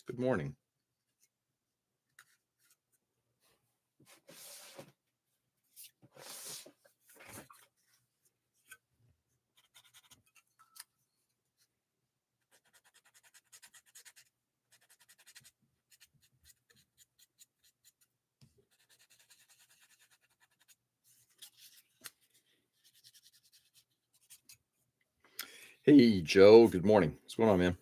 Good morning. Hey, Joe. Good morning. What's going on, man?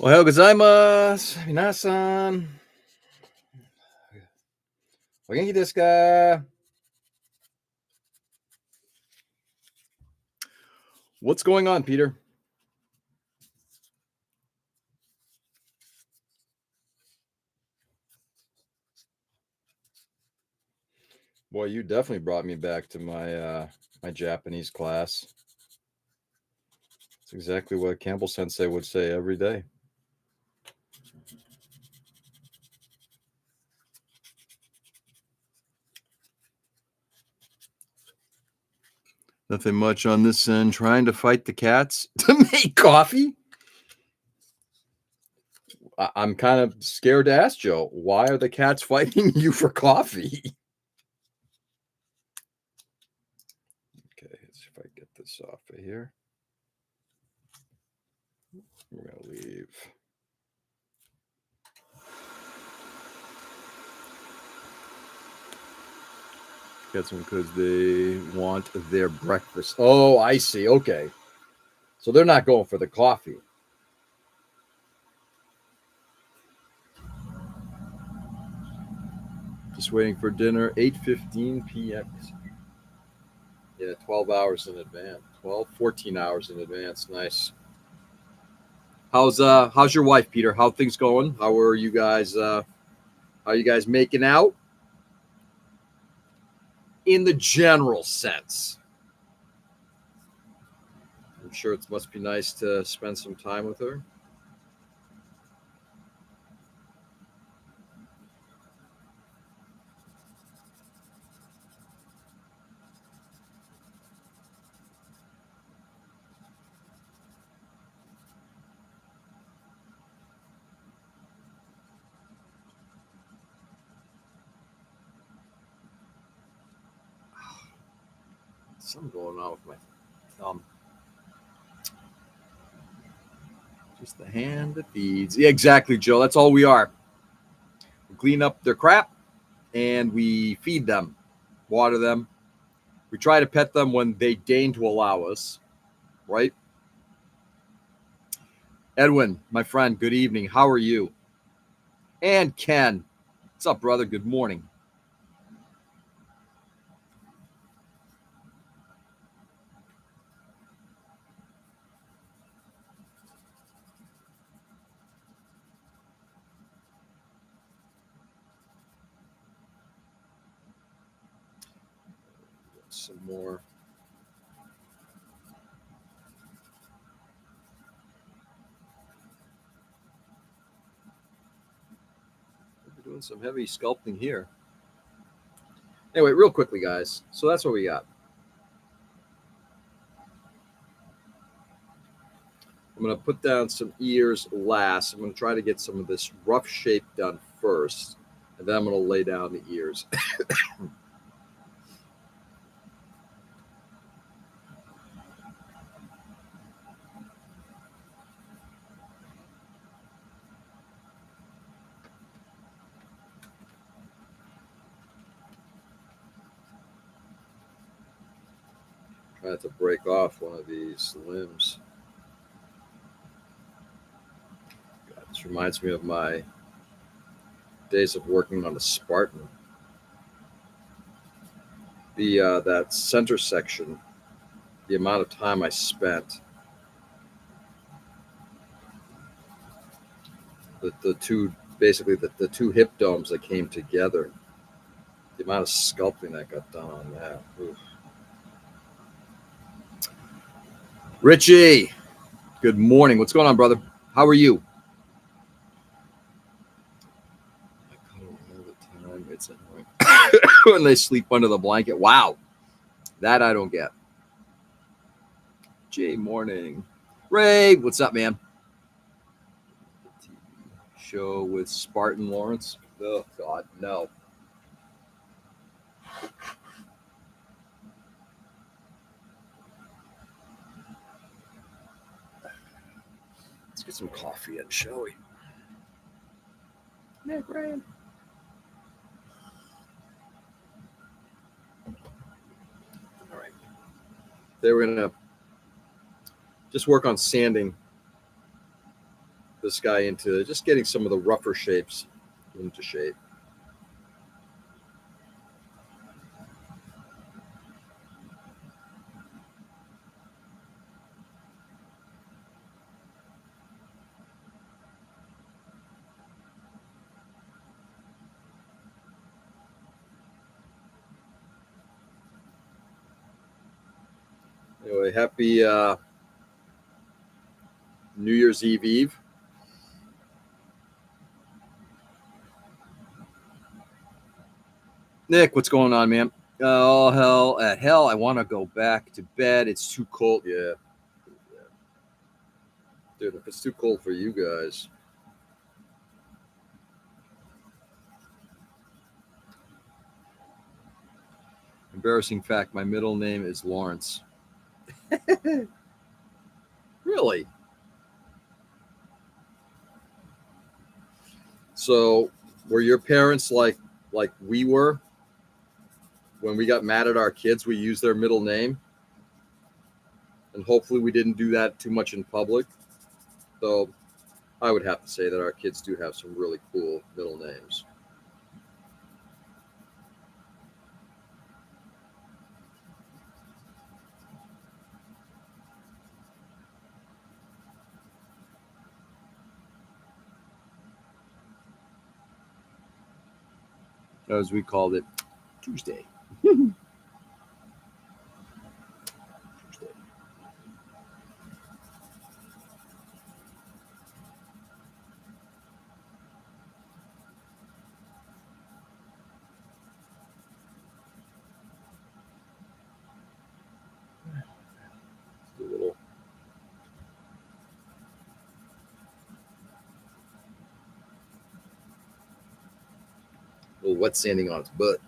Ohayou gozaimasu. Minasan. O genki desu ka? What's going on, Peter? Boy, you definitely brought me back to my Japanese class. It's exactly what Campbell Sensei would say every day. Nothing much on this end. Trying to fight the cats to make coffee. I'm kind of scared to ask Joe, why are the cats fighting you for coffee? Okay, let's see if I get this off of here. We're going to leave. Get some because they want their breakfast. Oh, I see. Okay. So they're not going for the coffee. Just waiting for dinner, 8:15 p.m. Yeah, 12 hours in advance. 14 hours in advance. Nice. How's your wife, Peter? How things going? How are you guys making out? In the general sense. I'm sure it must be nice to spend some time with her. Something going on with my thumb. Just the hand that feeds. Yeah, exactly, Joe. That's all we are. We clean up their crap and we feed them, water them. We try to pet them when they deign to allow us, right? Edwin, my friend, good evening. How are you? And Ken, what's up, brother? Good morning. Some more. We're doing some heavy sculpting here. Anyway, real quickly, guys. So that's what we got. I'm going to put down some ears last. I'm going to try to get some of this rough shape done first, and then I'm going to lay down the ears. Try to break off one of these limbs. God, this reminds me of my days of working on a Spartan. That center section, the amount of time I spent, the two basically the two hip domes that came together, the amount of sculpting that got done on that. Oof. Richie, good morning. What's going on, brother? How are you? I cuddle all the time. It's annoying when they sleep under the blanket. Wow, that I don't get. Jay, morning. Ray, what's up, man? TV show with Spartan Lawrence. Oh God, no. Let's get some coffee in, shall we? Nick Ryan. All right. They were gonna just work on sanding this guy into just getting some of the rougher shapes into shape. Anyway, happy New Year's Eve. Nick, what's going on, man? Oh, hell, I want to go back to bed. It's too cold. Yeah. Dude, if it's too cold for you guys. Embarrassing fact, my middle name is Lawrence. Really? So, were your parents like we were? When we got mad at our kids, we used their middle name. And hopefully we didn't do that too much in public. Though I would have to say that our kids do have some really cool middle names. As we called it, Tuesday. Tuesday. Do a little wet sanding on its butt.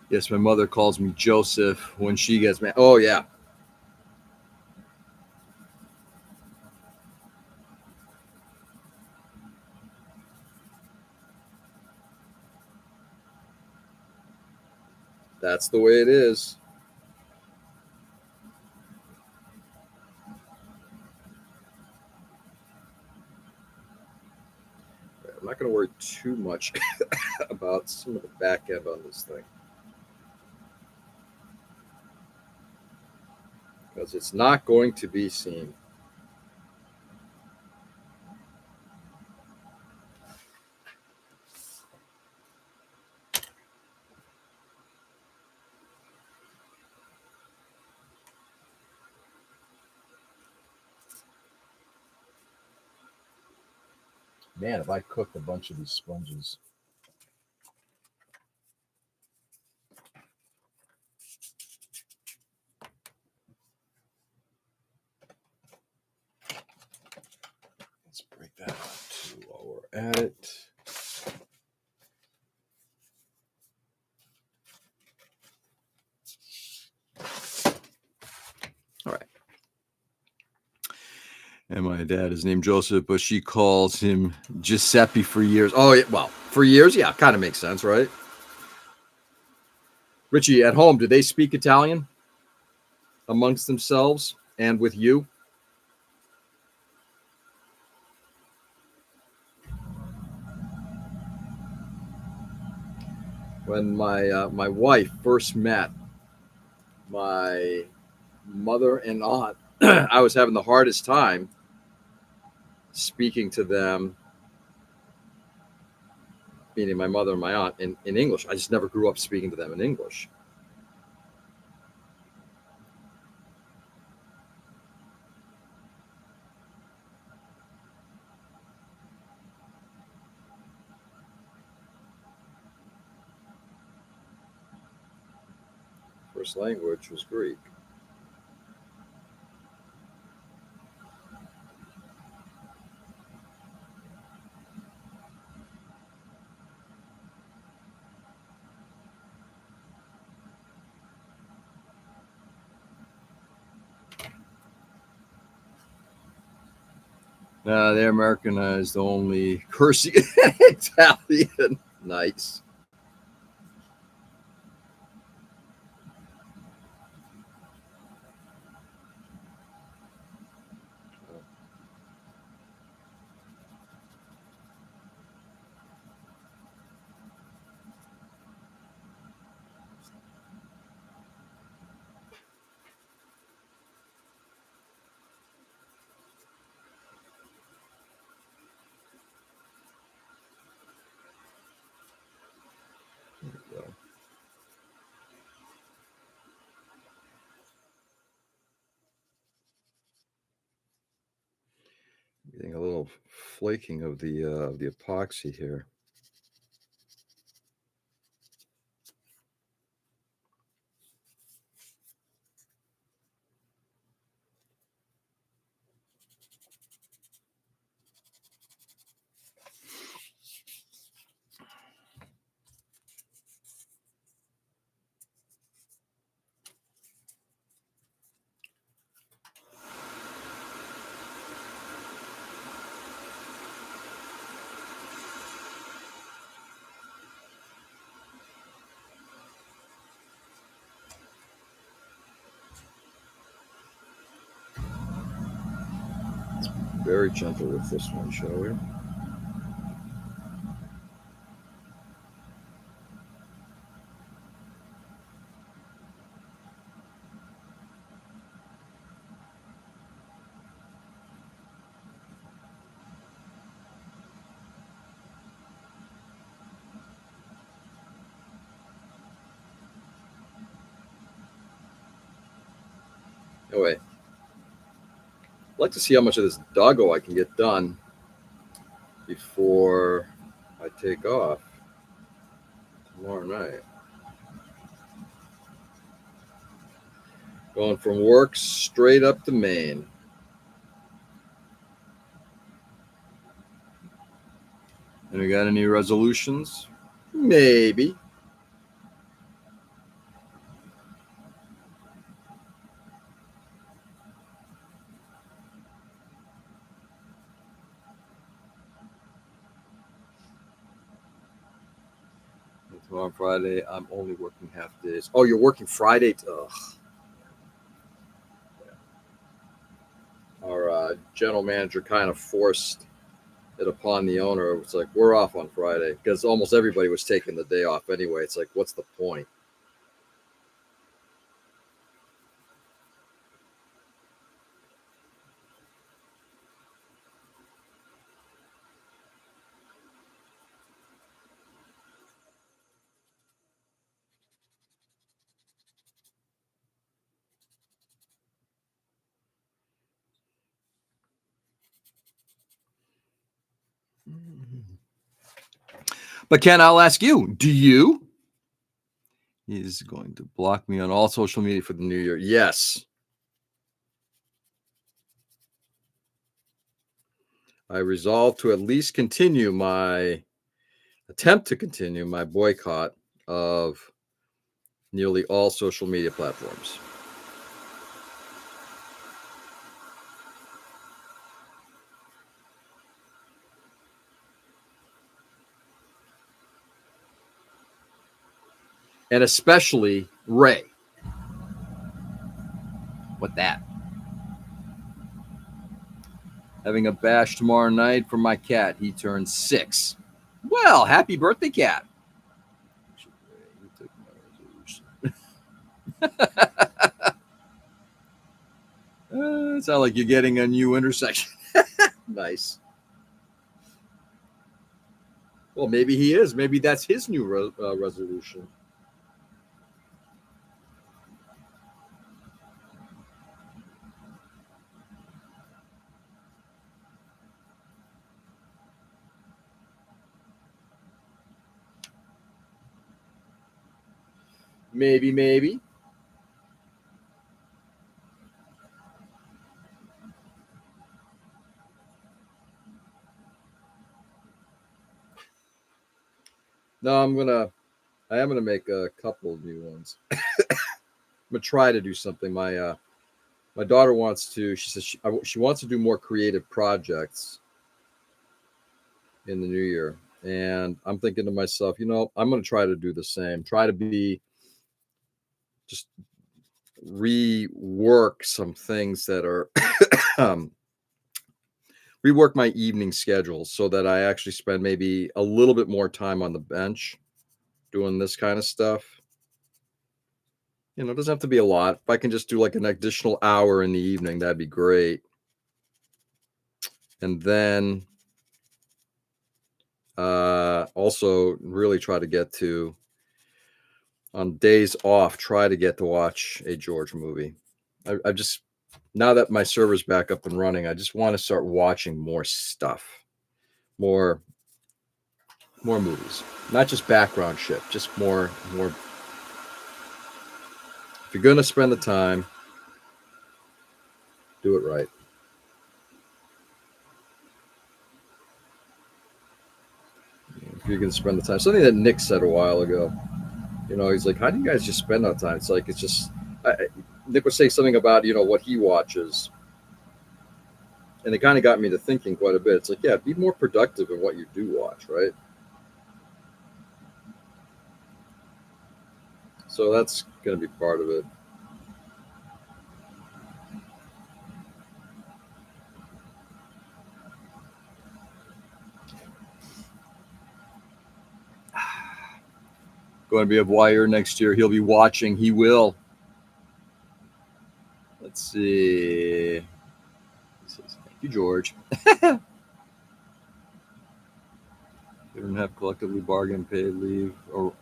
Yes, my mother calls me Joseph when she gets mad. Oh, yeah. That's the way it is. I'm not going to worry too much about some of the back end on this thing. Because it's not going to be seen. Man, if I cooked a bunch of these sponges. Let's break that up too while we're at it. All right. And my dad is named Joseph, but she calls him Giuseppe for years. Oh, yeah, well, for years, yeah, kind of makes sense, right? Richie, at home, do they speak Italian amongst themselves and with you? When my wife first met my mother and aunt, I was having the hardest time speaking to them meaning my mother and my aunt, in English. I just never grew up speaking to them in English. First language was Greek. They Americanized only cursing Italian. Nice. Getting a little flaking of the epoxy here. Very gentle with this one, shall we? Anyway, I'd like to see how much of this doggo I can get done before I take off tomorrow night. Going from work straight up to Maine. And we got any resolutions? Maybe. Tomorrow Friday, I'm only working half days. Oh, you're working Friday? Ugh. Our general manager kind of forced it upon the owner. It was like, we're off on Friday because almost everybody was taking the day off anyway. It's like, what's the point? But Ken, I'll ask you, do you? He's going to block me on all social media for the new year. Yes. I resolved to at least attempt to continue my boycott of nearly all social media platforms. And especially Ray. What that? Having a bash tomorrow night for my cat. He turns 6. Well, happy birthday, cat. It sounds like you're getting a new intersection. Nice. Well, maybe he is. Maybe that's his new resolution. Maybe, maybe. No, I am gonna make a couple new ones. I'm gonna try to do something. My daughter wants to. She says she wants to do more creative projects in the new year, and I'm thinking to myself, I'm gonna try to do the same. Try to be just rework some things that are um, rework my evening schedule so that I actually spend maybe a little bit more time on the bench doing this kind of stuff. It doesn't have to be a lot. If I can just do like an additional hour in the evening, that'd be great. And then also really try to get to, on days off, try to get to watch a George movie. I just, now that my server's back up and running, I just want to start watching more stuff, more movies, not just background shit, just more. If you're gonna spend the time, do it right. If you're gonna spend the time, something that Nick said a while ago. He's like, "How do you guys just spend that time?" It's like it's just. Nick was saying something about what he watches, and it kind of got me to thinking quite a bit. It's like, yeah, be more productive in what you do watch, right? So that's going to be part of it. Going to be a wire next year. He'll be watching. He will. Let's see. Thank you, George. They don't have collectively bargained paid leave or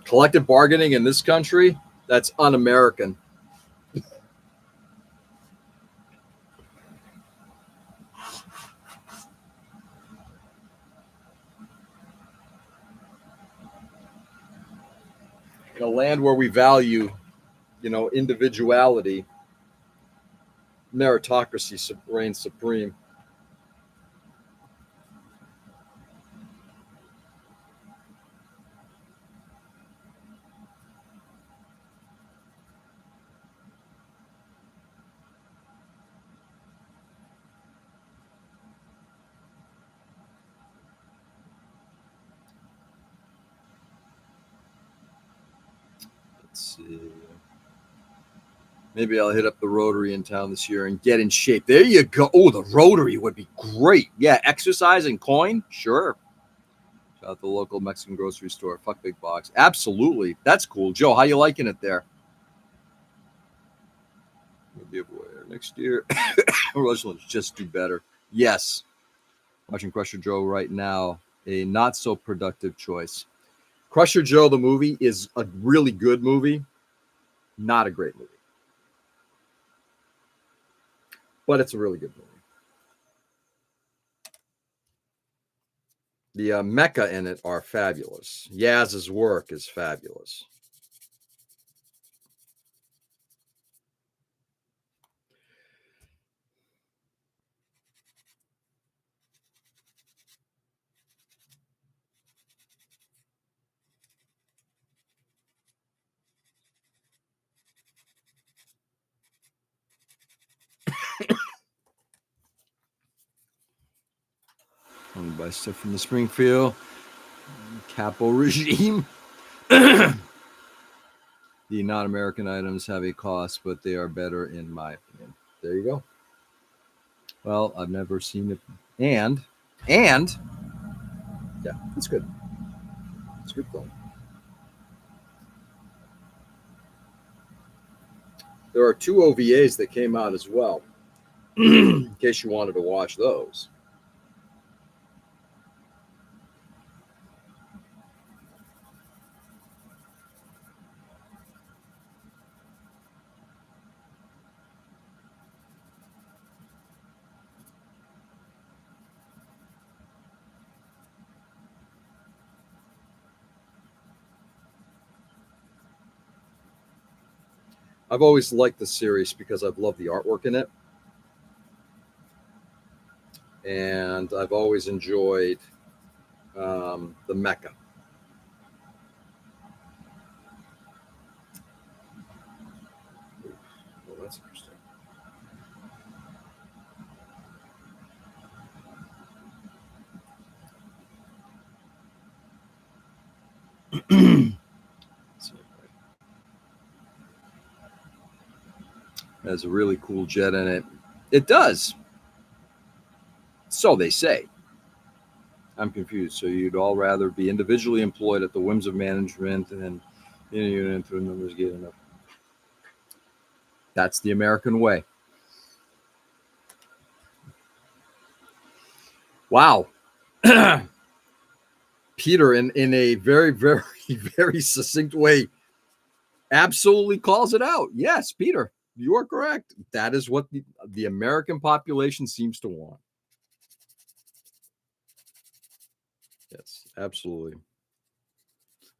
collective bargaining in this country. That's un-American. In a land where we value, individuality, meritocracy reigns supreme. Let's see. Maybe I'll hit up the Rotary in town this year and get in shape. There you go. Oh, the Rotary would be great. Yeah, exercise and coin? Sure. Shout out the local Mexican grocery store. Fuck big box. Absolutely. That's cool. Joe, how you liking it there? Maybe a next year. Let's just do better. Yes. Watching Crusher Joe right now. A not so productive choice. Crusher Joe, the movie, is a really good movie. Not a great movie. But it's a really good movie. The mecha in it are fabulous. Yaz's work is fabulous. Owned by stuff from the Springfield Capo regime. The non-American items have a cost, but they are better in my opinion. There you go. Well, I've never seen it. And yeah, it's good. It's a good film. There are 2 OVAs that came out as well, in case you wanted to watch those. I've always liked the series because I've loved the artwork in it, and I've always enjoyed the mecha. Oh, that's interesting. Has a really cool jet in it. It does. So they say. I'm confused. So you'd all rather be individually employed at the whims of management and in a unit through numbers get enough. That's the American way. Wow. Peter, in a very, very, very succinct way, absolutely calls it out. Yes, Peter, you are correct. That is what the American population seems to want. Yes, absolutely.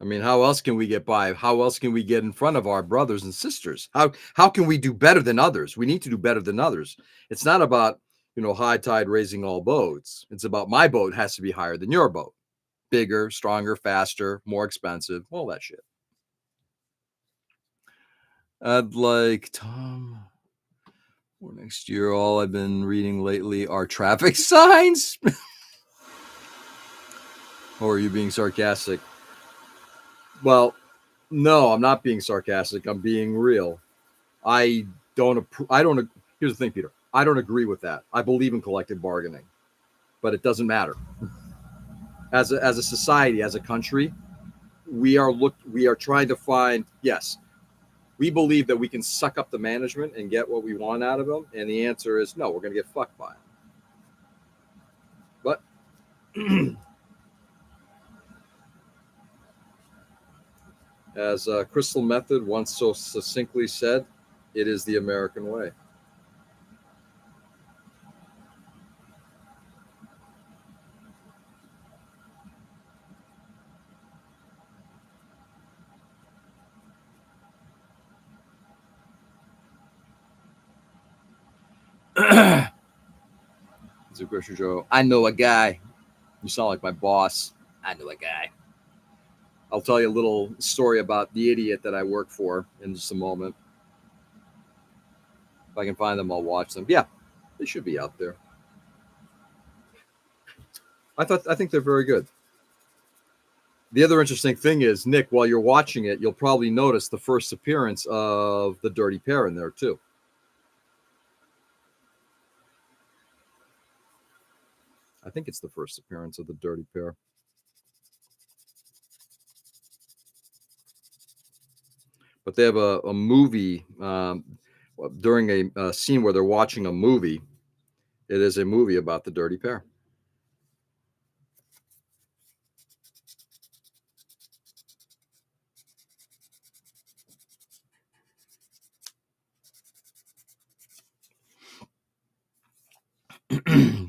I mean, how else can we get by? How else can we get in front of our brothers and sisters? How can we do better than others? We need to do better than others. It's not about, high tide raising all boats. It's about my boat has to be higher than your boat. Bigger, stronger, faster, more expensive, all that shit. I'd like Tom for next year. All I've been reading lately are traffic signs. Or are you being sarcastic? Well, no, I'm not being sarcastic. I'm being real. I don't. Here's the thing, Peter. I don't agree with that. I believe in collective bargaining, but it doesn't matter. As a society, as a country, we are trying to find. Yes, we believe that we can suck up the management and get what we want out of them, and the answer is no. We're going to get fucked by it. But as Crystal Method once so succinctly said, it is the American way. It's a grocery Joe. I know a guy. You sound like my boss. I know a guy. I'll tell you a little story about the idiot that I work for in just a moment. If I can find them, I'll watch them. Yeah, they should be out there. I think they're very good. The other interesting thing is, Nick, while you're watching it, you'll probably notice the first appearance of the Dirty Pair in there too. I think it's the first appearance of the Dirty Pair. But they have a movie during a scene where they're watching a movie. It is a movie about the Dirty Pair.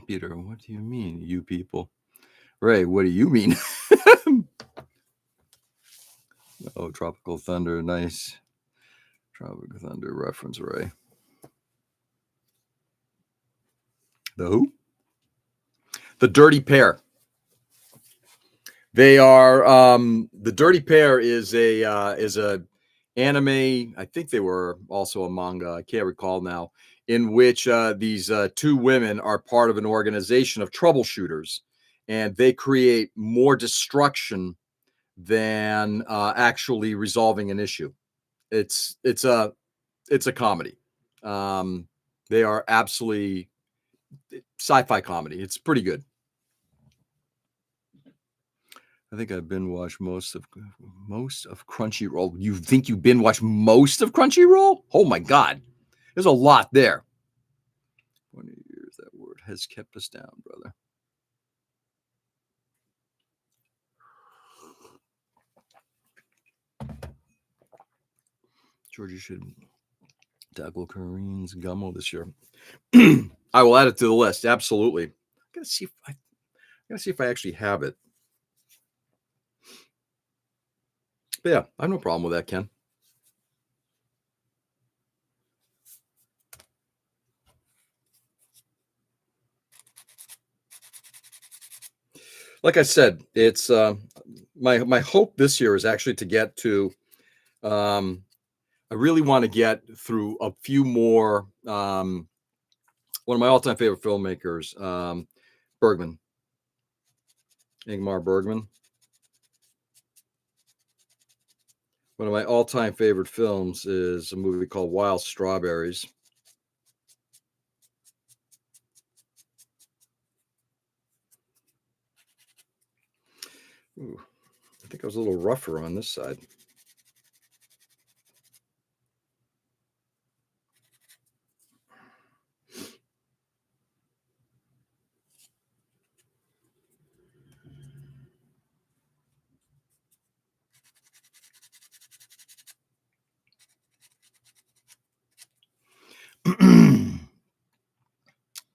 Peter, what do you mean, you people? Ray, what do you mean? Oh, Tropical Thunder, nice. Tropical Thunder reference, Ray. The who? The Dirty Pair. They are the Dirty Pair is a anime. I think they were also a manga. I can't recall now. In which these two women are part of an organization of troubleshooters, and they create more destruction than actually resolving an issue. It's a comedy. They are absolutely sci-fi comedy. It's pretty good. I think I've binge watched most of Crunchyroll. You think you binge watched most of Crunchyroll? Oh my god, there's a lot there. 20 years, that word has kept us down, brother. Georgia should tackle Kareen's Gummo this year. I will add it to the list. Absolutely. I'm gonna see if I actually have it. But yeah, I have no problem with that, Ken. like I said, it's my hope this year is actually to get to. I really want to get through a few more. One of my all-time favorite filmmakers, Bergman, Ingmar Bergman. One of my all-time favorite films is a movie called Wild Strawberries. Ooh, I think I was a little rougher on this side.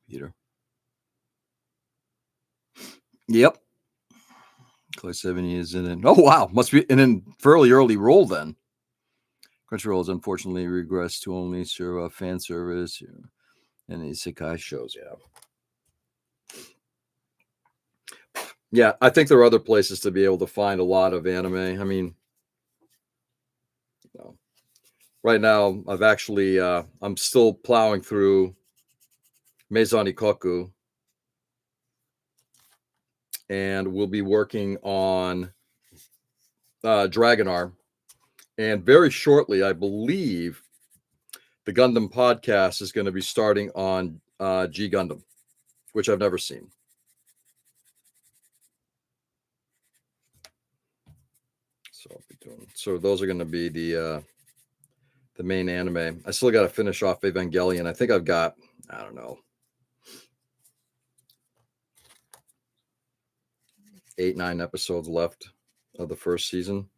Peter. Yep. Clay 70 is in it. Oh, wow. Must be in a fairly early role then. Crunchyroll has unfortunately regressed to only serve fan service and isekai shows. Yeah. Yeah, I think there are other places to be able to find a lot of anime. I mean, you know, right now I've actually I'm still plowing through Maison Ikoku, and we'll be working on Dragonar. And very shortly, I believe the Gundam podcast is going to be starting on G Gundam, which I've never seen. So I'll be doing. So those are going to be the main anime. I still got to finish off Evangelion. I think I've got, I don't know, 8-9 episodes left of the first season.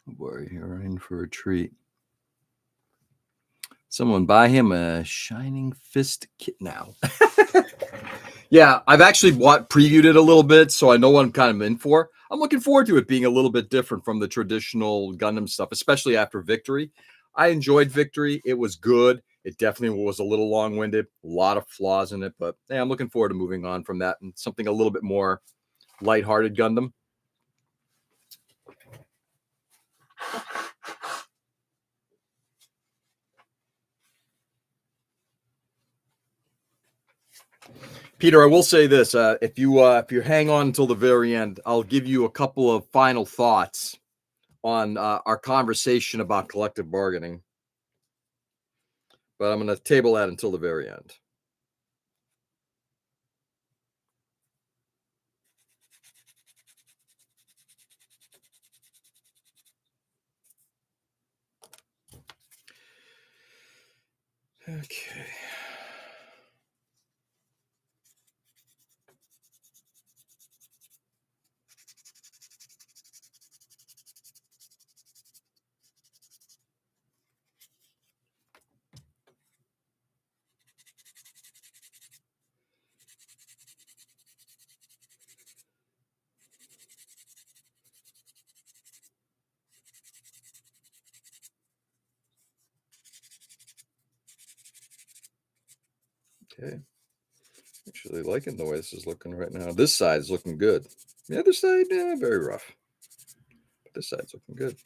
Boy, you're in for a treat. Someone buy him a Shining Fist kit now. Yeah, I've actually previewed it a little bit, so I know what I'm kind of in for. I'm looking forward to it being a little bit different from the traditional Gundam stuff, especially after Victory. I enjoyed Victory. It was good. It definitely was a little long-winded, a lot of flaws in it, but yeah, I'm looking forward to moving on from that and something a little bit more lighthearted Gundam. Peter, I will say this: if you hang on until the very end, I'll give you a couple of final thoughts on our conversation about collective bargaining. But I'm going to table that until the very end. Okay. Okay. Actually liking the way this is looking right now. This side is looking good. The other side, very rough. But this side's looking good.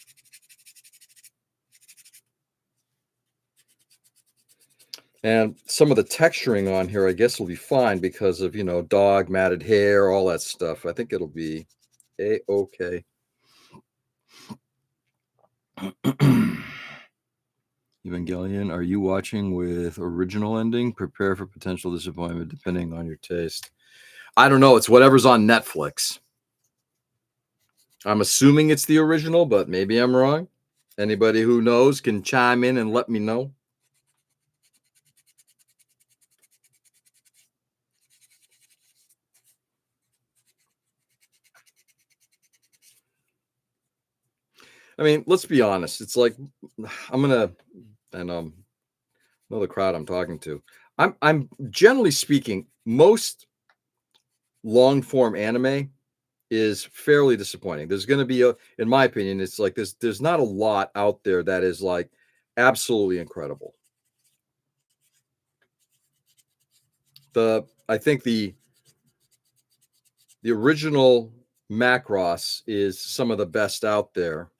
And some of the texturing on here, I guess, will be fine because of, dog, matted hair, all that stuff. I think it'll be A-okay. Evangelion, are you watching with original ending? Prepare for potential disappointment depending on your taste. I don't know. It's whatever's on Netflix. I'm assuming it's the original, but maybe I'm wrong. Anybody who knows can chime in and let me know. I mean, let's be honest. It's like I'm gonna, and know the crowd I'm talking to. I'm generally speaking, most long form anime is fairly disappointing. There's going to be in my opinion, it's like there's not a lot out there that is like absolutely incredible. I think the original Macross is some of the best out there.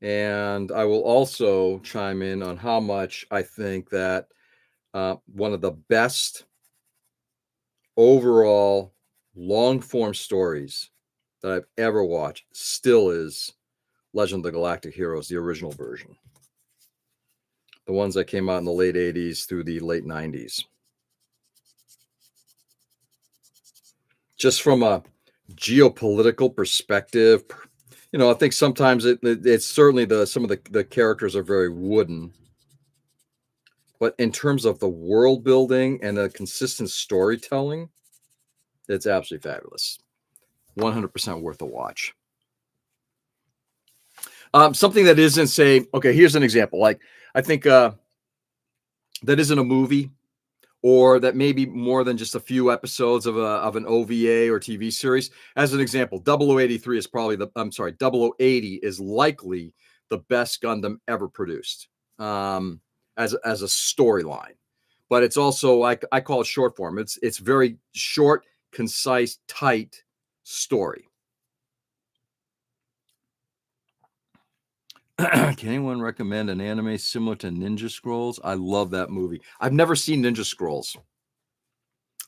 And I will also chime in on how much I think that one of the best overall long form stories that I've ever watched still is Legend of the Galactic Heroes, the original version. The ones that came out in the late 80s through the late 90s. Just from a geopolitical perspective, I think sometimes it's certainly some of the characters are very wooden. But in terms of the world building and the consistent storytelling, it's absolutely fabulous. 100% worth a watch. Something that isn't, say, okay, here's an example. Like, I think that isn't a movie, or that maybe more than just a few episodes of an OVA or TV series. As an example, 0083 is probably 0080 is likely the best Gundam ever produced as a storyline. But it's also, I call it short form. It's very short, concise, tight story. Can anyone recommend an anime similar to Ninja Scrolls? I love that movie. I've never seen Ninja Scrolls.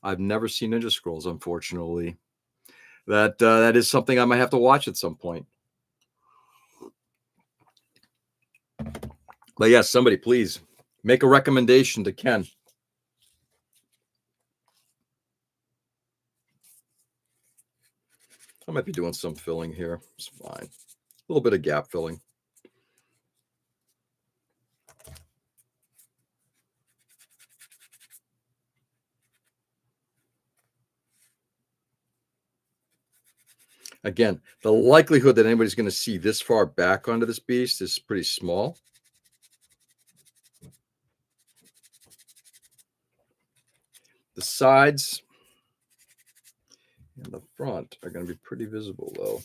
Unfortunately. That is something I might have to watch at some point. But yes, somebody please make a recommendation to Ken. I might be doing some filling here. It's fine. A little bit of gap filling. Again, the likelihood that anybody's going to see this far back onto this beast is pretty small. The sides and the front are going to be pretty visible, though.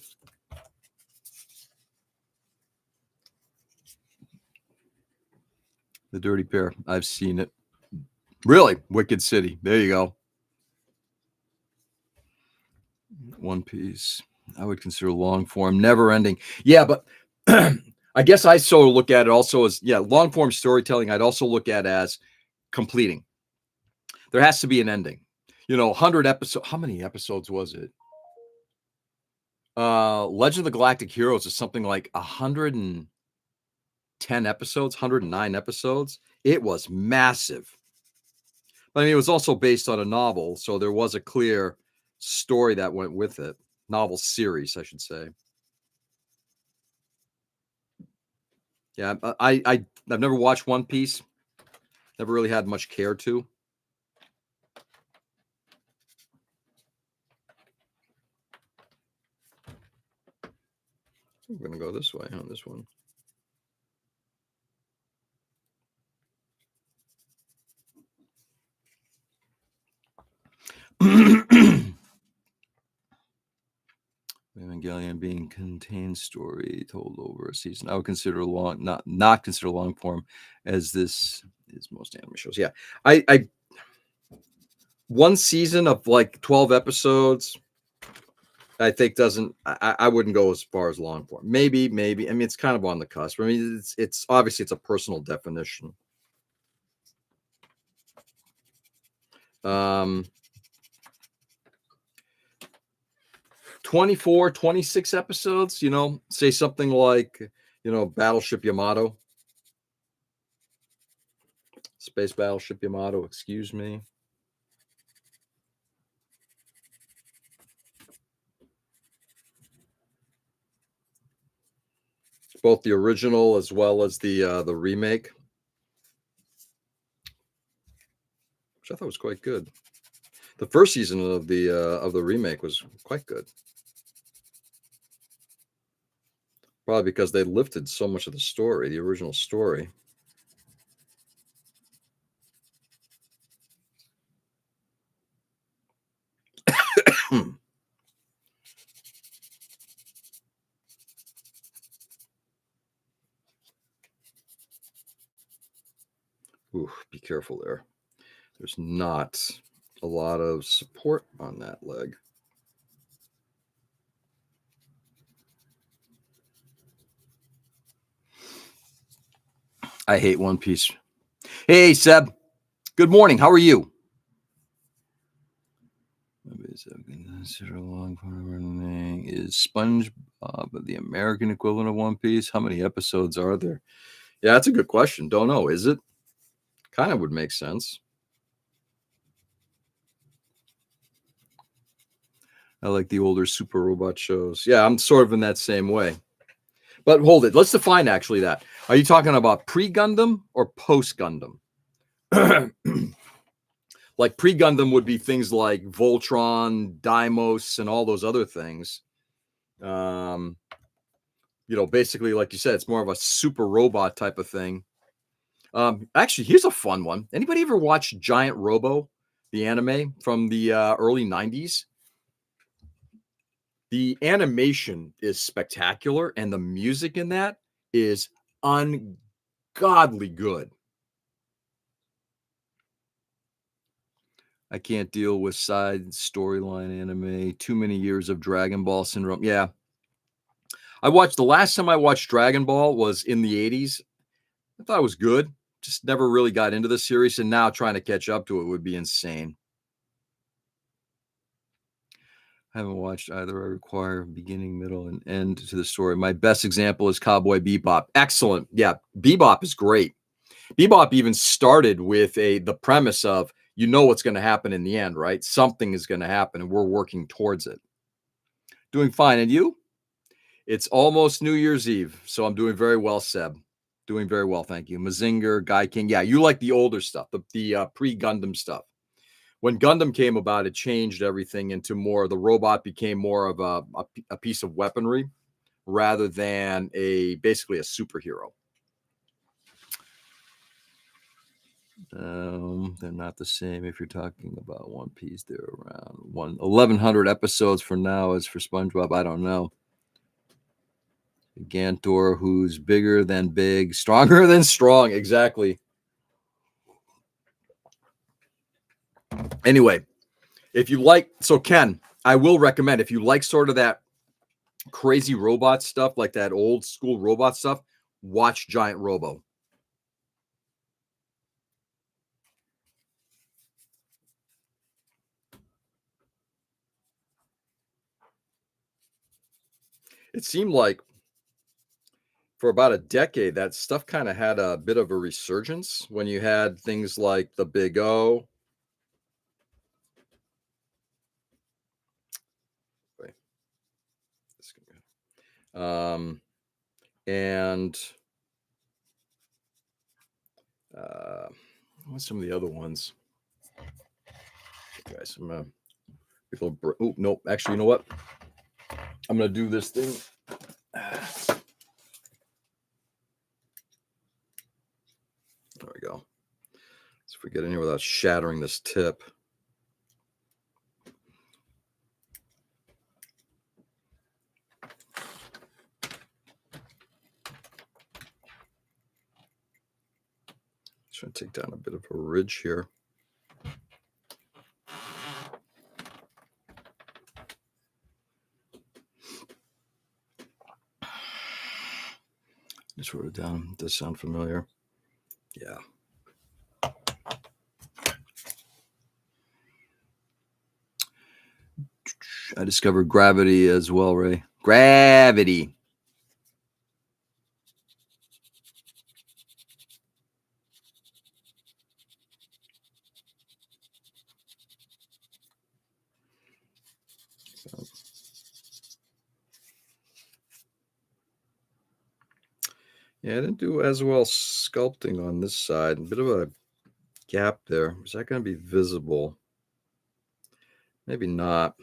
The Dirty Pair. I've seen it. Really? Wicked City. There you go. One Piece. I would consider long form, never ending. Yeah, but I guess I sort of look at it also as, long form storytelling. I'd also look at as completing. There has to be an ending. 100 episodes. How many episodes was it? Legend of the Galactic Heroes is something like 110 episodes, 109 episodes. It was massive. But I mean, it was also based on a novel, so there was a clear story that went with it. Novel series, I should say. Yeah, I've never watched One Piece. Never really had much care to. We're going to go this way on this one. Evangelion being contained story told over a season. I would consider not consider long form, as this is most anime shows. Yeah, I one season of like 12 episodes, I think doesn't. I wouldn't go as far as long form. Maybe. I mean, it's kind of on the cusp. I mean, it's obviously it's a personal definition. 24, 26 episodes, say something like, Battleship Yamato. Space Battleship Yamato, excuse me. Both the original as well as the remake, which I thought was quite good. The first season of the remake was quite good. Probably because they lifted so much of the story, the original story. Ooh, be careful there. There's not a lot of support on that leg. I hate One Piece. Hey, Seb. Good morning. How are you? Is SpongeBob the American equivalent of One Piece? How many episodes are there? Yeah, that's a good question. Don't know. Is it? Kind of would make sense. I like the older Super Robot shows. Yeah, I'm sort of in that same way. But hold it. Let's define actually that. Are you talking about pre-Gundam or post-Gundam? Like pre-Gundam would be things like Voltron, Deimos, and all those other things. Basically, like you said, it's more of a super robot type of thing. Actually, here's a fun one. Anybody ever watch Giant Robo, the anime from the early 90s? The animation is spectacular, and the music in that is ungodly good. I can't deal with side storyline anime. Too many years of Dragon Ball syndrome. Yeah. The last time I watched Dragon Ball was in the 80s. I thought it was good. Just never really got into the series. And now trying to catch up to it would be insane. I haven't watched either. I require beginning, middle, and end to the story. My best example is Cowboy Bebop. Excellent. Yeah, Bebop is great. Bebop even started with the premise of, what's going to happen in the end, right? Something is going to happen, and we're working towards it. Doing fine. And you? It's almost New Year's Eve, so I'm doing very well, Seb. Doing very well, thank you. Mazinger, Guy King. Yeah, you like the older stuff, the pre-Gundam stuff. When Gundam came about, it changed everything into more. The robot became more of a piece of weaponry rather than basically a superhero. They're not the same. If you're talking about One Piece, they're around 1,100 episodes for now. As for SpongeBob, I don't know. Gantor, who's bigger than big, stronger than strong. Exactly. Anyway, if you like, so Ken, I will recommend, if you like sort of that crazy robot stuff, like that old school robot stuff, watch Giant Robo. It seemed like for about a decade, that stuff kind of had a bit of a resurgence when you had things like the Big O. Wait. And what's some of the other ones? Guys, I'm oh, nope. Actually, you know what? I'm going to do this thing. There we go. So if we get in here without shattering this tip. Trying to take down a bit of a ridge here. Just wrote it down. Does sound familiar? Yeah. I discovered gravity as well, Ray. Gravity. Yeah, I didn't do as well sculpting on this side. A bit of a gap there. Is that going to be visible? Maybe not.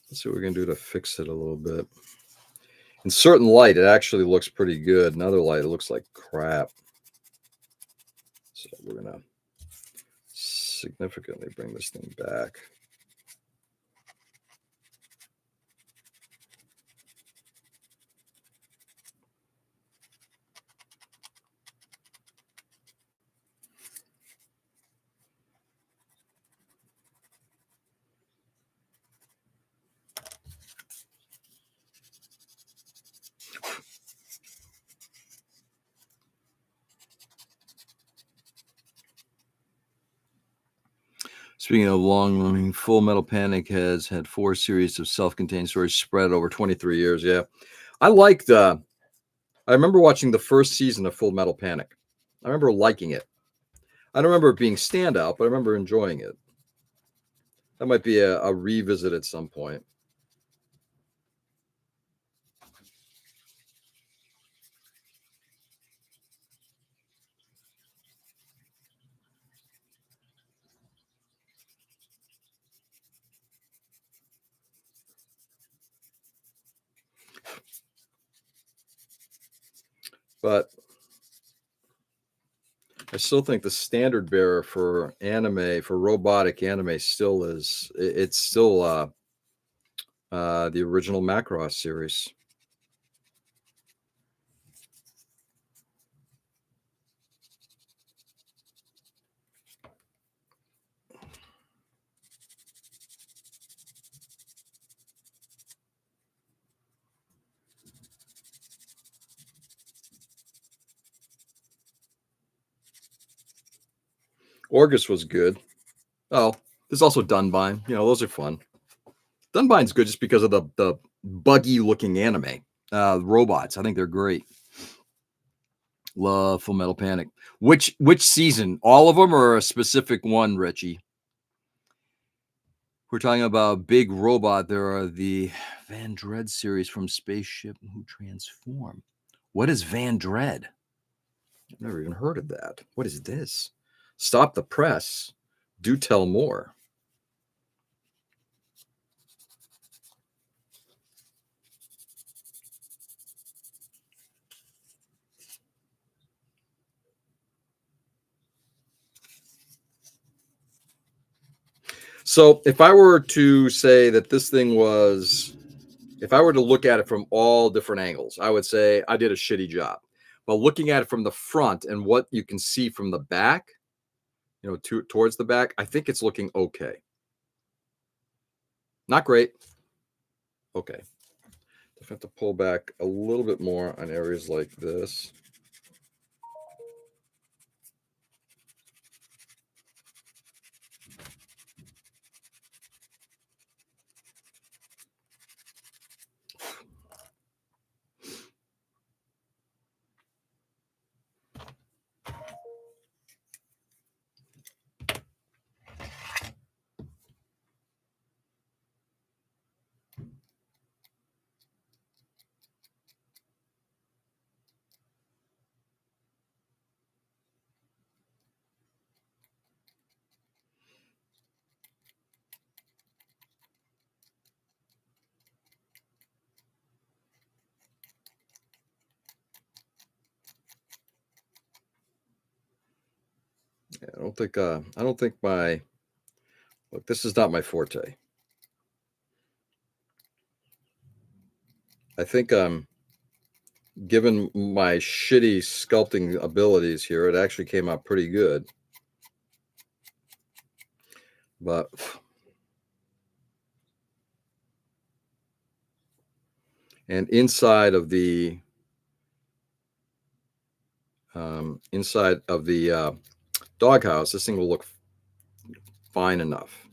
Let's see what we're going to do to fix it a little bit. In certain light, it actually looks pretty good. In other light, it looks like crap. So we're going to significantly bring this thing back. Speaking of long-running, Full Metal Panic has had 4 series of self-contained stories spread over 23 years. Yeah, I liked. I remember watching the first season of Full Metal Panic. I remember liking it. I don't remember it being standout, but I remember enjoying it. That might be a revisit at some point. But I still think the standard bearer for anime, for robotic anime, still is. It's still the original Macross series. Orgus was good. Oh, there's also Dunbine. You know, those are fun. Dunbine's good just because of the buggy looking anime robots. I think they're great. Love Full Metal Panic. Which season? All of them or a specific one, Richie? We're talking about big robot. There are the Van Dread series from Spaceship Who Transform. What is Van Dread? I've never even heard of that. What is this? Stop the press. Do tell more. So if I were to say that this thing was, if I were to look at it from all different angles, I would say I did a shitty job. But looking at it from the front and what you can see from the back, you know, towards the back, I think it's looking okay. Not great. Okay. I have to pull back a little bit more on areas like this. Yeah, I don't think my, look, this is not my forte. I think given my shitty sculpting abilities here, it actually came out pretty good. But and inside of the doghouse, this thing will look fine enough,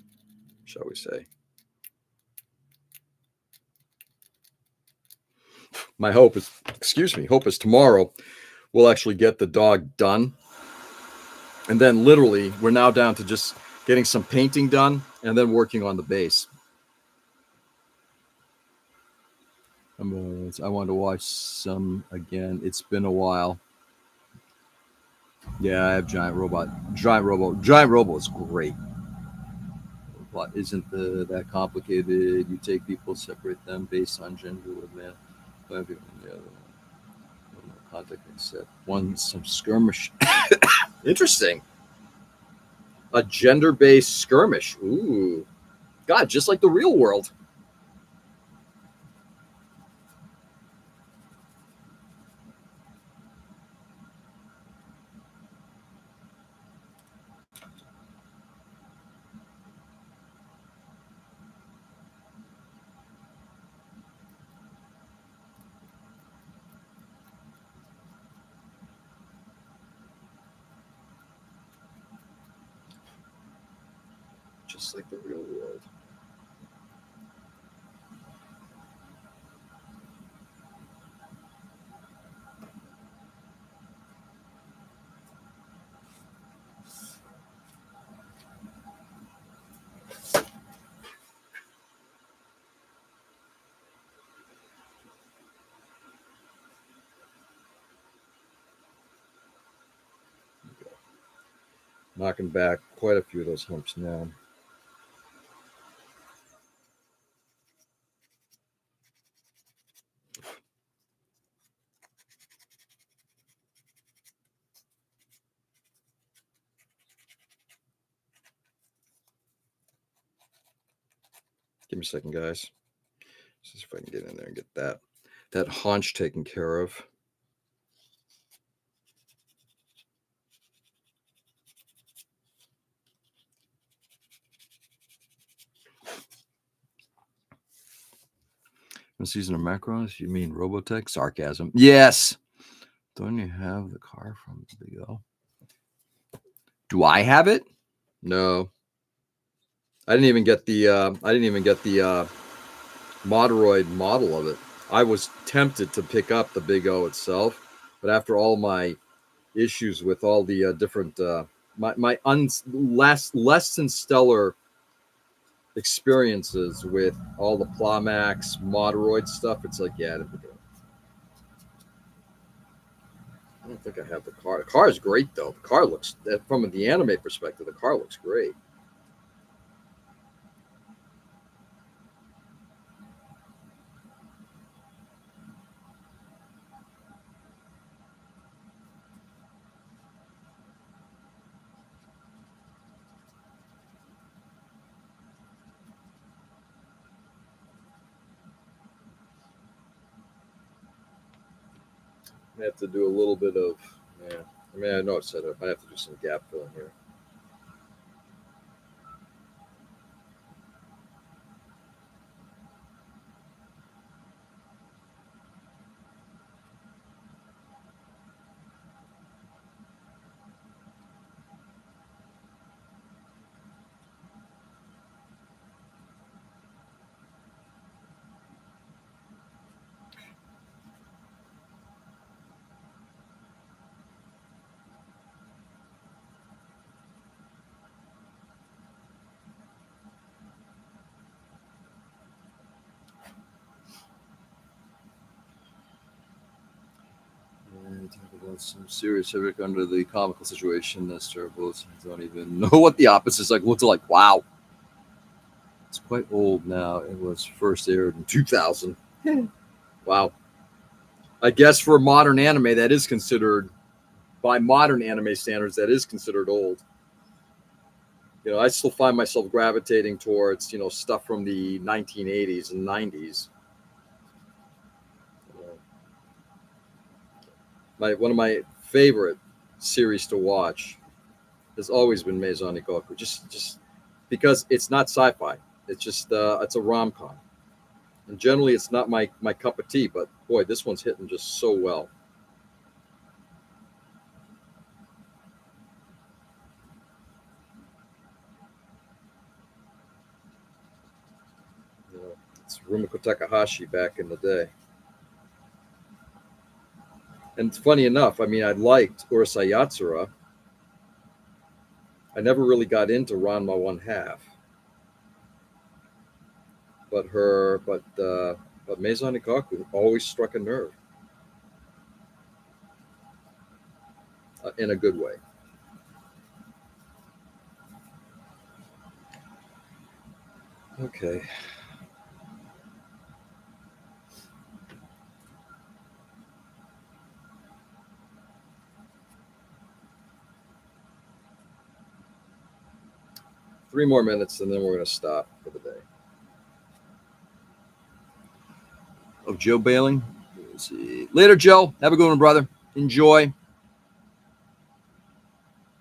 shall we say. My hope is, hope is tomorrow we'll actually get the dog done. And then literally we're now down to just getting some painting done and then working on the base. I wanted to watch some again. It's been a while. Yeah, I have Giant Robot. Giant Robo is great. Plot isn't that complicated. You take people, separate them based on gender, man. 5 people on the other. Contact set. One some skirmish. Interesting. A gender-based skirmish. Ooh. God, just like the real world. Just like the real world. Knocking back quite a few of those humps now. Give me a second, guys. Let's see if I can get in there and get that haunch taken care of. When season of Macrons, you mean Robotech? Sarcasm. Yes. Don't you have the car from Big O? Do I have it? No. I didn't even get the Moderoid model of it. I was tempted to pick up the Big O itself, but after all my issues with all the different my less than stellar experiences with all the Plamax Moderoid stuff, it's like, yeah, I didn't pick it up. I don't think I have the car. The car is great though. The car looks, from the anime perspective, the car looks great. I have to do a little bit of, yeah. I mean, I know it's set up. I have to do some gap filling here. Talk about some serious subject under the comical situation. That's terrible. I don't even know what the opposites like looks like. Wow. It's quite old now. It was first aired in 2000. Wow. I guess for modern anime, that is considered, by modern anime standards, that is considered old. You know, I still find myself gravitating towards, stuff from the 1980s and 90s. One of my favorite series to watch has always been Maison Ikkoku, just because it's not sci-fi. It's just it's a rom-com, and generally it's not my cup of tea. But boy, this one's hitting just so well. It's Rumiko Takahashi back in the day. And it's funny enough, I mean, I liked Urusei Yatsura. I never really got into Ranma One Half, but Maison Ikkoku always struck a nerve in a good way. Okay. 3 more minutes, and then we're going to stop for the day. Oh, Joe bailing. Let's see. Later, Joe. Have a good one, brother. Enjoy.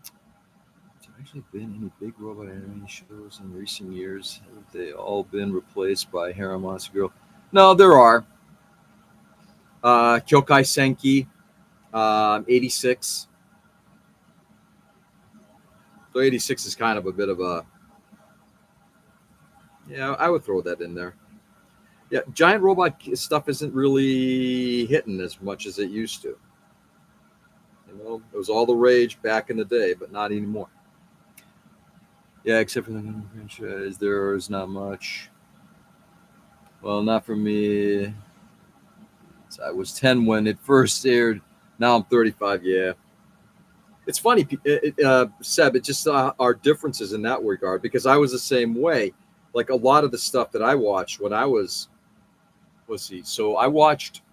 Has there actually been any big robot anime shows in recent years? Have they all been replaced by Harem Monster Girl? No, there are. Kyokai Senki, 86. So 86 is kind of a bit of a, yeah, I would throw that in there. Yeah, giant robot stuff isn't really hitting as much as it used to. You know, it was all the rage back in the day, but not anymore. Yeah, except for the franchise, there's not much. Well, not for me. I was 10 when it first aired. Now I'm 35. Yeah. It's funny, Seb, it just our differences in that regard, because I was the same way. Like a lot of the stuff that I watched when I was, let's see, so I watched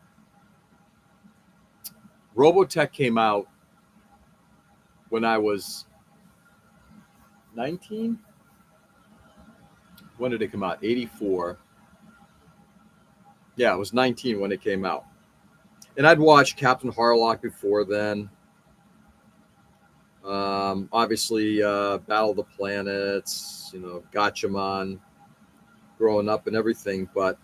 Robotech came out when I was 19. When did it come out? 84. Yeah, it was 19 when it came out. And I'd watched Captain Harlock before then. Obviously, Battle of the Planets, you know, Gatchaman, growing up and everything. But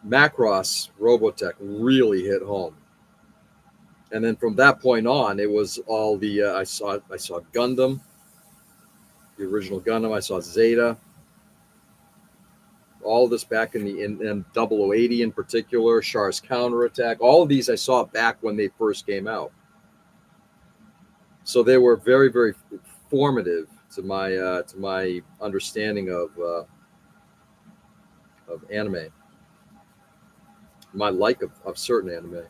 Macross Robotech really hit home. And then from that point on, it was all the I saw Gundam, the original Gundam. I saw Zeta. All this back in 0080 in particular, Char's Counterattack. All of these I saw back when they first came out. So they were very, very formative to my understanding of anime, my like of certain anime.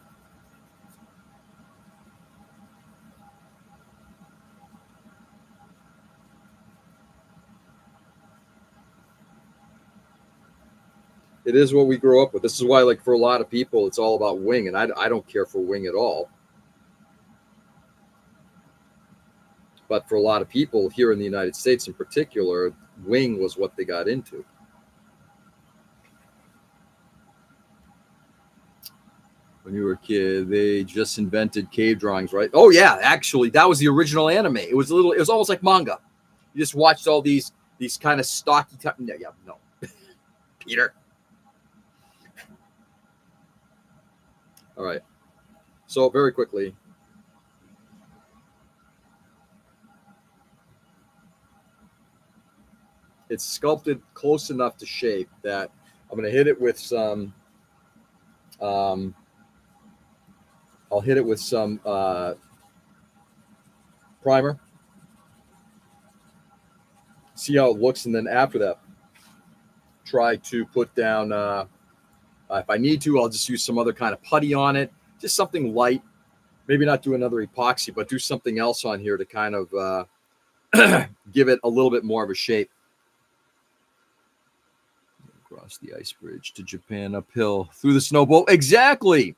It is what we grow up with. This is why, like, for a lot of people, it's all about Wing, and I don't care for Wing at all. But for a lot of people here in the United States in particular, Wing was what they got into. When you were a kid, they just invented cave drawings, right? Oh yeah, actually, that was the original anime. It was almost like manga. You just watched all these kind of stocky type. No, Peter. All right. So very quickly, it's sculpted close enough to shape that I'm going to hit it with some. I'll hit it with some primer. See how it looks, and then after that, try to put down. If I need to, I'll just use some other kind of putty on it, just something light. Maybe not do another epoxy, but do something else on here to kind of give it a little bit more of a shape. Across the ice bridge to Japan, uphill through the snowboat. Exactly.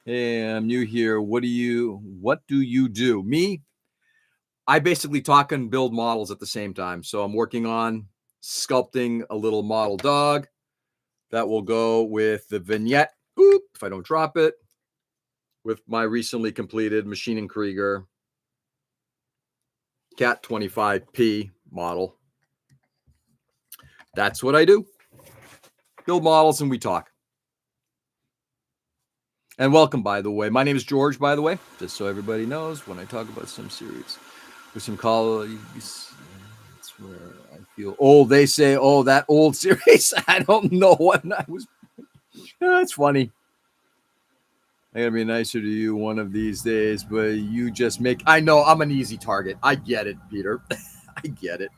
Hey, I'm new here. What do you do? Me, I basically talk and build models at the same time. So I'm working on sculpting a little model dog that will go with the vignette. Oop, if I don't drop it, with my recently completed Maschinen Krieger Cat 25P model. That's what I do. Build models and we talk. And welcome, by the way. My name is George, by the way, just so everybody knows when I talk about some series with some colleagues. That's where I feel old. They say, oh, that old series. I don't know what I was. That's funny. I gotta be nicer to you one of these days, but you just make. I know I'm an easy target. I get it, Peter. I get it.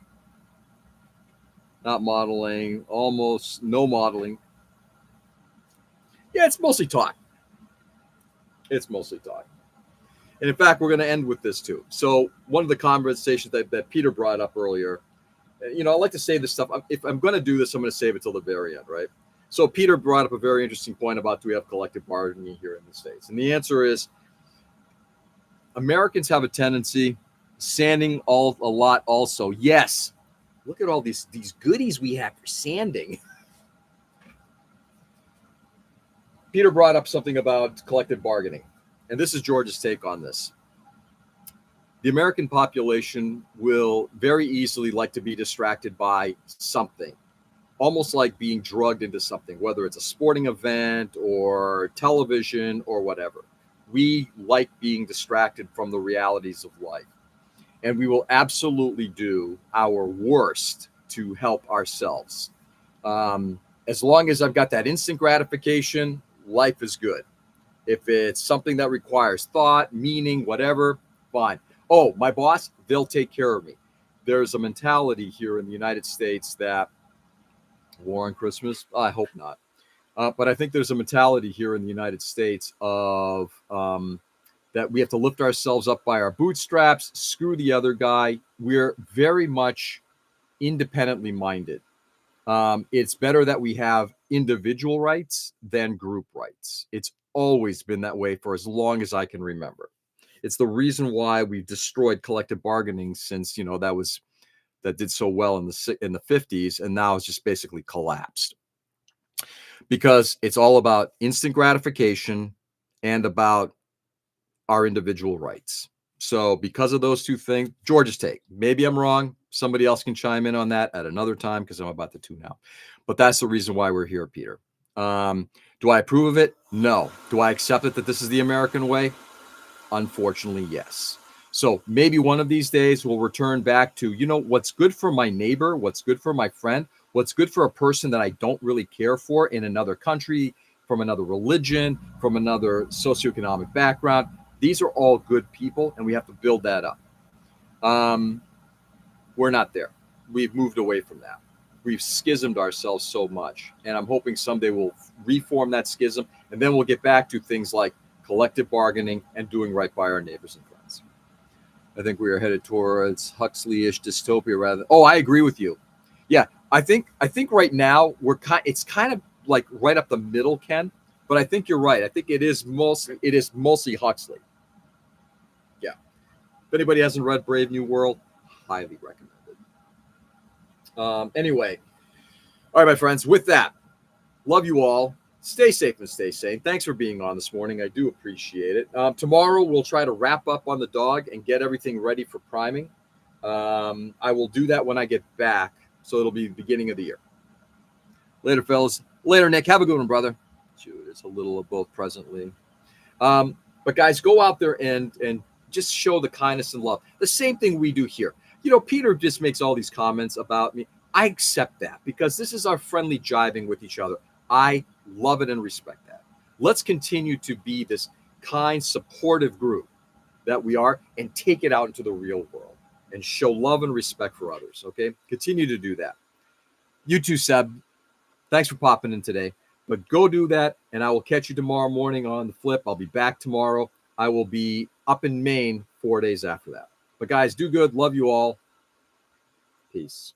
Not modeling, almost no modeling. Yeah, it's mostly talk. It's mostly talk. And in fact, we're going to end with this too. So one of the conversations that Peter brought up earlier, I like to save this stuff. If I'm going to do this, I'm going to save it till the very end, right? So Peter brought up a very interesting point about, do we have collective bargaining here in the States? And the answer is, Americans have a tendency sanding a lot also. Yes. Look at all these goodies we have for sanding. Peter brought up something about collective bargaining, and this is George's take on this. The American population will very easily like to be distracted by something, almost like being drugged into something, whether it's a sporting event or television or whatever. We like being distracted from the realities of life, and we will absolutely do our worst to help ourselves. As long as I've got that instant gratification, life is good. If it's something that requires thought, meaning, whatever, fine. Oh, my boss, they'll take care of me. There's a mentality here in the United States that war on Christmas, I hope not. But I think there's a mentality here in the United States of that we have to lift ourselves up by our bootstraps, screw the other guy. We're very much independently minded. It's better that we have individual rights than group rights. It's always been that way for as long as I can remember. It's the reason why we've destroyed collective bargaining since, that did so well in the 50s, and now it's just basically collapsed. Because it's all about instant gratification and about our individual rights. So because of those two things, George's take. Maybe I'm wrong. Somebody else can chime in on that at another time because I'm about to tune out. But that's the reason why we're here, Peter. Do I approve of it? No. Do I accept it that this is the American way? Unfortunately, yes. So maybe one of these days we'll return back to, what's good for my neighbor, what's good for my friend, what's good for a person that I don't really care for in another country, from another religion, from another socioeconomic background. These are all good people, and we have to build that up. We're not there. We've moved away from that. We've schismed ourselves so much, and I'm hoping someday we'll reform that schism, and then we'll get back to things like collective bargaining and doing right by our neighbors and friends. I think we are headed towards Huxley-ish dystopia rather. Oh, I agree with you. Yeah, I think right now it's kind of like right up the middle, Ken. But I think you're right. I think it is mostly Huxley. Yeah. If anybody hasn't read Brave New World, highly recommended. Anyway, all right, my friends. With that, love you all. Stay safe and stay sane. Thanks for being on this morning. I do appreciate it. Tomorrow, we'll try to wrap up on the dog and get everything ready for priming. I will do that when I get back, so it'll be the beginning of the year. Later, fellas. Later, Nick. Have a good one, brother. Shoot, it's a little of both presently. But, guys, go out there and just show the kindness and love. The same thing we do here. Peter just makes all these comments about me. I accept that because this is our friendly jiving with each other. I love it and respect that. Let's continue to be this kind, supportive group that we are and take it out into the real world and show love and respect for others, okay? Continue to do that. You too, Seb. Thanks for popping in today. But go do that, and I will catch you tomorrow morning on the flip. I'll be back tomorrow. I will be up in Maine 4 days after that. But, guys, do good. Love you all. Peace.